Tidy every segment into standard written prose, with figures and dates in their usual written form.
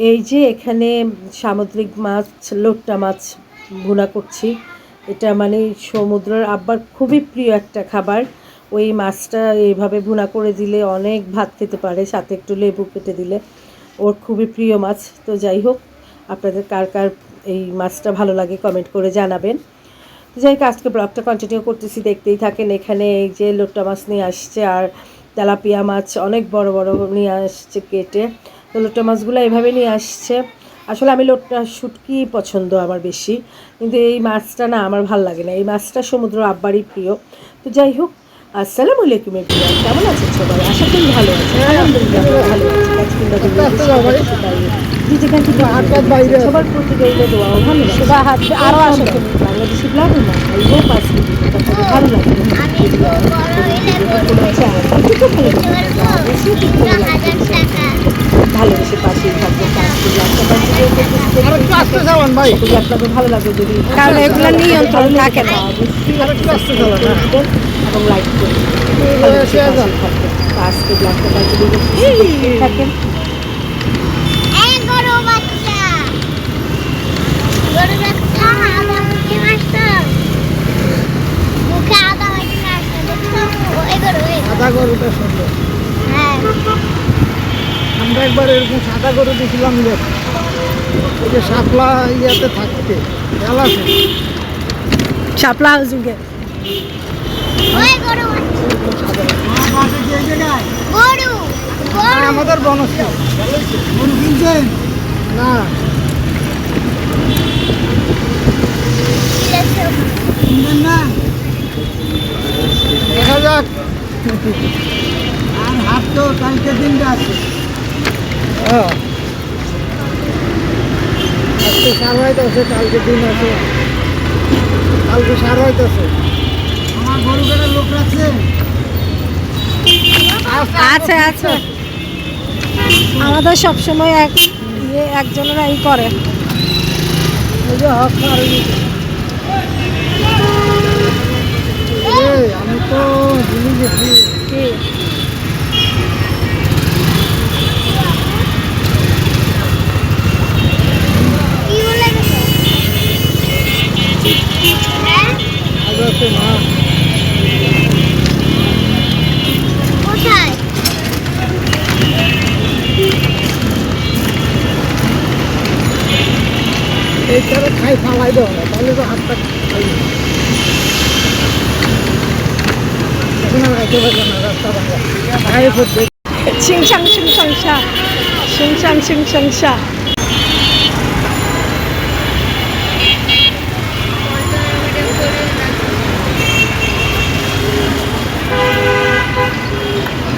এই যে এখানে সামুদ্রিক মাছ, লোট্টা মাছ ভুনা করছি। এটা মানে সমুদ্রের আব্বার খুবই প্রিয় একটা খাবার। ওই মাছটা এইভাবে ভুনা করে দিলে অনেক ভাত খেতে পারে, সাথে একটু লেবু কেটে দিলে। ওর খুবই প্রিয় মাছ। তো যাই হোক, আপনাদের কার কার এই মাছটা ভালো লাগে কমেন্ট করে জানাবেন। যাই হোক, আজকে ব্লগটা কন্টিনিউ করতেছি, দেখতেই থাকেন। এখানে এই যে লোট্টা মাছ নিয়ে আসছে আর তেলাপিয়া মাছ অনেক বড় বড় নিয়ে আসছে কেটে। তো লোট্টা মাছগুলো এভাবে নিয়ে আসছে। আসলে আমি লোট্টা শুটকি পছন্দ আমার বেশি, কিন্তু এই মাছটা না আমার ভাল লাগে না। এই মাছটা সমুদ্র আব্বারই প্রিয়। তো যাই হোক, আসসালামু আলাইকুম এভরিওয়ান, কেমন আছেন সবাই? আশা করি ভালো আছেন। আলহামদুলিল্লাহ ভালো আছি। যেখান থেকে সবার প্রতি রইল দোয়া ও ভালোবাসা। আরও আসে বাংলাদেশি ব্লগ না, আই হোপ আজকে ভালো লাগবে। ভালোবেসে পাশেই থাকবে। আপনাদের ভালো লাগবে যদি, কারণ এগুলো নিয়ন্ত্রণ থাকে না, এবং লাইক করবেন। আজকে ব্লগটা কন্টিনিউ থাকেন। সাদা গরুটা সুন্দর। আমরা একবার এরকম সাদা গরু দেখছিলাম, ওই যে শাপলা ইয়াতে থাকতে খেয়াল আছে, শাপলা যুগে আমাদের বনস্থ গরু কিনছেন না, কিনবেন না, দেখা যাক। আর হাট তো কালকে দিনটা আছে, আজকে সার হইতেছে, কালকে দিন আছে, কালকে সার হইতেছে। আমার গরু কেনার লোক আছে, আছে আছে, আমাদের সবসময় একজনেরা এই করে। ওই যে হক মার, আমি তো ভুলে গেছি কি মা এইটারে খাই ফালাই দেবো না, তাহলে তো হাতটা খাই এখন আর আইতে পারবো না, রাস্তা ভাঙা খাই পড়বে। সিংসাং সিংসাংসা সিংসাং সিংসাংসা।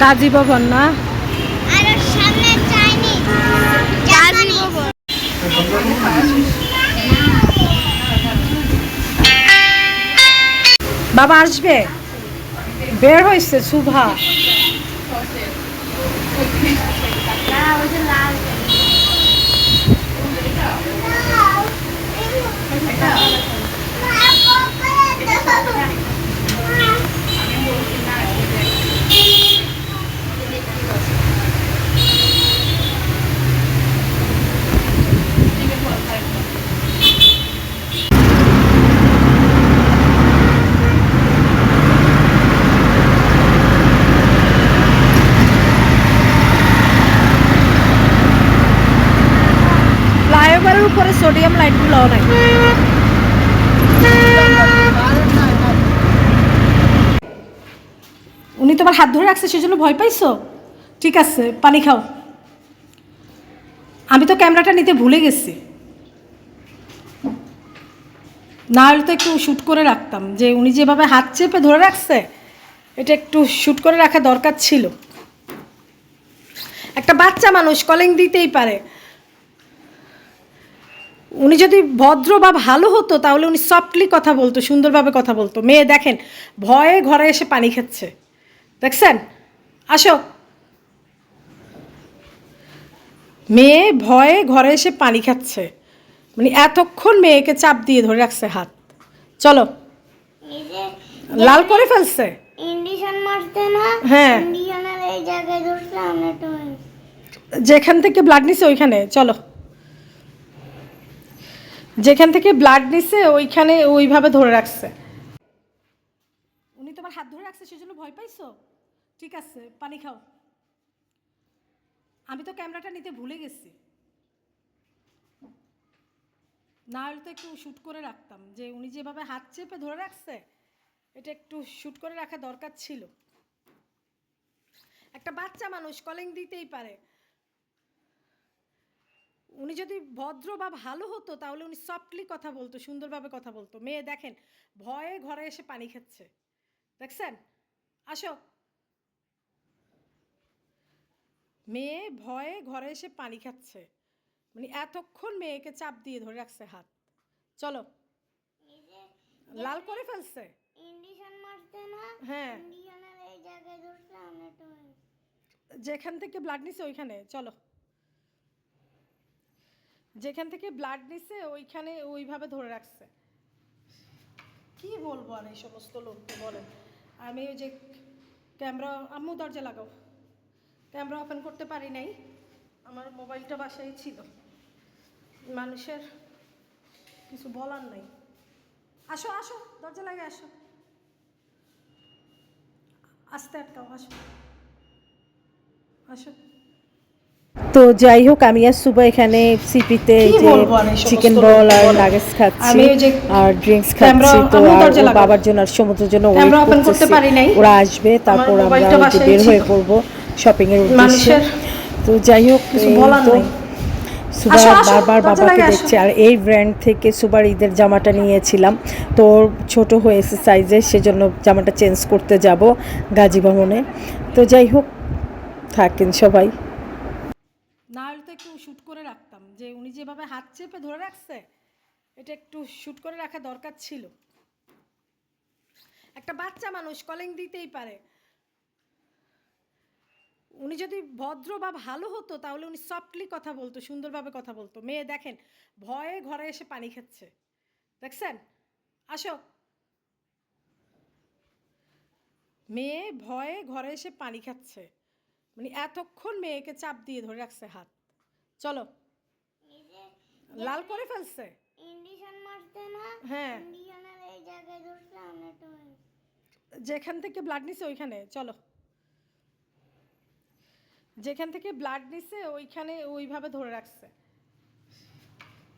গাজী ভবন না, বাবা আসবে, বের হয়েছে শুভা। ফ্লাইওভারের উপরে সোডিয়াম লাইটগুলো নাই। উনি তোমার হাত ধরে রাখছে, সেজন্য ভয় পাইছো? ঠিক আছে, পানি খাও। আমি তো ক্যামেরাটা নিতে ভুলে গেছি, না হলে তো একটু শ্যুট করে রাখতাম। যে উনি যেভাবে হাত চেপে ধরে রাখছে, এটা একটু শ্যুট করে রাখা দরকার ছিল। একটা বাচ্চা মানুষ কলিং দিতেই পারে। উনি যদি ভদ্র বা ভালো হতো তাহলে উনি সফটলি কথা বলতো, সুন্দরভাবে কথা বলতো। মেয়ে দেখেন ভয়ে ঘরে এসে পানি খাচ্ছে, দেখছেন? আসো, মেয়ে ভয়ে ঘরে এসে পানি খাচ্ছে, মানে এতক্ষণ মেয়েকে চাপ দিয়ে ধরে রাখছে হাত। চলো, লাল করে ফেলছে। হ্যাঁ, যেখান থেকে ব্লাড নিছে ওইখানে চলো। যেখান থেকে ব্লাড নিছে ওইখানে ওইভাবে ধরে রাখছে। উনি তোমার হাত ধরে রাখছে সেজন্য ভয় পাইছো? ঠিক আছে, পানি খাও। আমি তো ক্যামেরাটা নিতে ভুলে গেছি, না হলে তো একটু শ্যুট করে রাখতাম। যে উনি যেভাবে হাত চেপে ধরে রাখছে, এটা একটু শ্যুট করে রাখা দরকার ছিল। একটা বাচ্চা মানুষ কলিং দিতেই পারে। উনি যদি ভদ্র বা ভালো হতো তাহলে উনি সফটলি কথা বলতো, সুন্দরভাবে কথা বলতো। মেয়ে দেখেন ভয়ে ঘরে এসে পানি খাচ্ছে, দেখছেন? আসো। মেয়ে ভয়ে ঘরে এসে পানি খাচ্ছে, মানে এতক্ষণ মেয়েকে চাপ দিয়ে ধরে রাখছে হাত। চলো, লাল করে ফেলছে। ইন্ডিশন মারতে না, হ্যাঁ, ইন্ডিশনের এই জায়গায় ধরছে আমি তো যেখান থেকে ব্লাড নিছে ওইখানে চলো। যেখান থেকে ব্লাড নিছে ওইখানে ওইভাবে ধরে রাখছে। কি বলবো আর এই সমস্ত লোককে বলেন। আমি ওই যে ক্যামেরা, আম্মু দরজা লাগাও, ক্যামেরা ওপেন করতে পারি নাই, আমার মোবাইলটা বাসায় ছিল। মানুষের কিছু বলার নাই। আসো আসো, দরজা লাগে, আসো, আস্তে আটকাও, আসো আসো। তো যাই হোক, আমি আর সুবা এখানে সিপিতে যে চিকেন রোল আর নাগেটস খাচ্ছি আর ড্রিঙ্কস খাচ্ছি। তো আর ওর বাবার জন্য আর সমুদ্রের জন্য ওয়েট করতেছি, ওরা আসবে তারপর আমরা বের হয়ে পড়বো শপিং এর উদ্দেশ্যে। তো যাই হোক, সুবা বারবার বাবাকে দেখছে। আর এই ব্র্যান্ড থেকে সুবার ঈদের জামাটা নিয়েছিলাম, তো ছোট হয়েছে সাইজে, সেজন্য জামাটা চেঞ্জ করতে যাব গাজী ভবনে। তো যাই হোক, থাকেন সবাই। না হলে তো একটু শ্যুট করে রাখতাম। যে উনি যেভাবে হাত চেপে ধরে রাখছে, এটা একটু শ্যুট করে রাখা দরকার ছিল। একটা বাচ্চা মানুষ কলিং দিতেই পারে। উনি যদি ভদ্র বা ভালো হতো তাহলে উনি সফটলি কথা বলতো, সুন্দরভাবে কথা বলতো। মেয়ে দেখেন ভয়ে ঘরে এসে পানি খাচ্ছে, দেখছেন? আসো। মেয়ে ভয়ে ঘরে এসে পানি খাচ্ছে, মানে এতক্ষণ মেয়েকে চাপ দিয়ে ধরে রাখছে হাত। চলো, লাল করে ফেলছে। ইন্ডিশন মারতে না, হ্যাঁ, ইন্ডিশনের এই জায়গায় ধরছে আমি তো যেখান থেকে ব্লাড নিছে ওইখানে চলো। যেখান থেকে ব্লাড নিছে ওইখানে ওইভাবে ধরে রাখছে।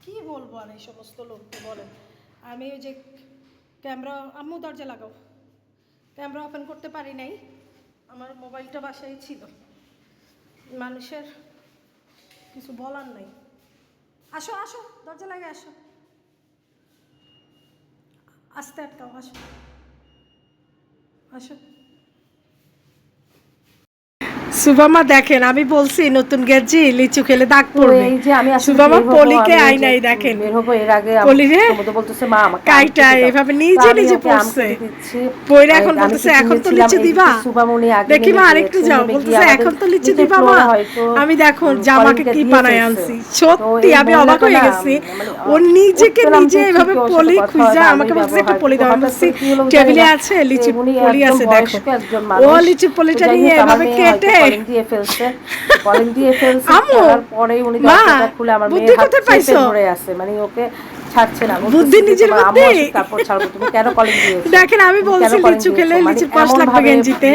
কি বলবো আর এই সমস্ত লোককে বলেন। আমি ওই যে ক্যামেরা, আম্মু দরজা লাগাও, ক্যামেরা ওপেন করতে পারি নাই, আমার মোবাইলটা বাসায় ছিল। মানুষের কিছু বলার নাই। আসো আসো, দরজা লাগে, আসো, আস্তে আটকাও, আসো আসো। সুবামা দেখেন, আমি বলছি নতুন গেছি লিচু খেলে দাগ পড়বে। এই যে আমি আসলে সুবামা বের হবো, পলিকে আমি আই এই যে নাই দেখেন, বের হবো এর আগে পলি রে সমুদ্র বলতেছে মা আমাকে কাইটা এভাবে নিজে নিজে পড়ছে। পয়রা এখন বলতেছে এখন তো লিচু দিবা। দেখি মা আরেকটু যাও, বলতেছে এখন তো লিচু দিবা মা। আমি দেখো জামাকে কি বানায় আনছি, সত্যি আমি অবাক হয়ে গেছি। ও নিজেকে নিজে এভাবে পলি খুঁজা আমাকে বলতেছে একটু পলি দাও। আমি বলছি টেবিলে আছে লিচু পলি আছে, দেখো ও লিচু পলিটা নিয়ে এভাবে কেটে কলিং দিয়ে ফেলছে। করার পরে উনি দরজাটা খুলে আমার মেয়ে হাত চেপে ধরে আছে, মানে ওকে ছাড়ছে না। বুদ্ধি নিজের মধ্যে। তারপর ছাড়বো, তুমি কেন কলিং দিয়েছো? দেখেন আমি বলছি লিচু খেলে লিচুর পাশ লাগবে গেঞ্জিতে।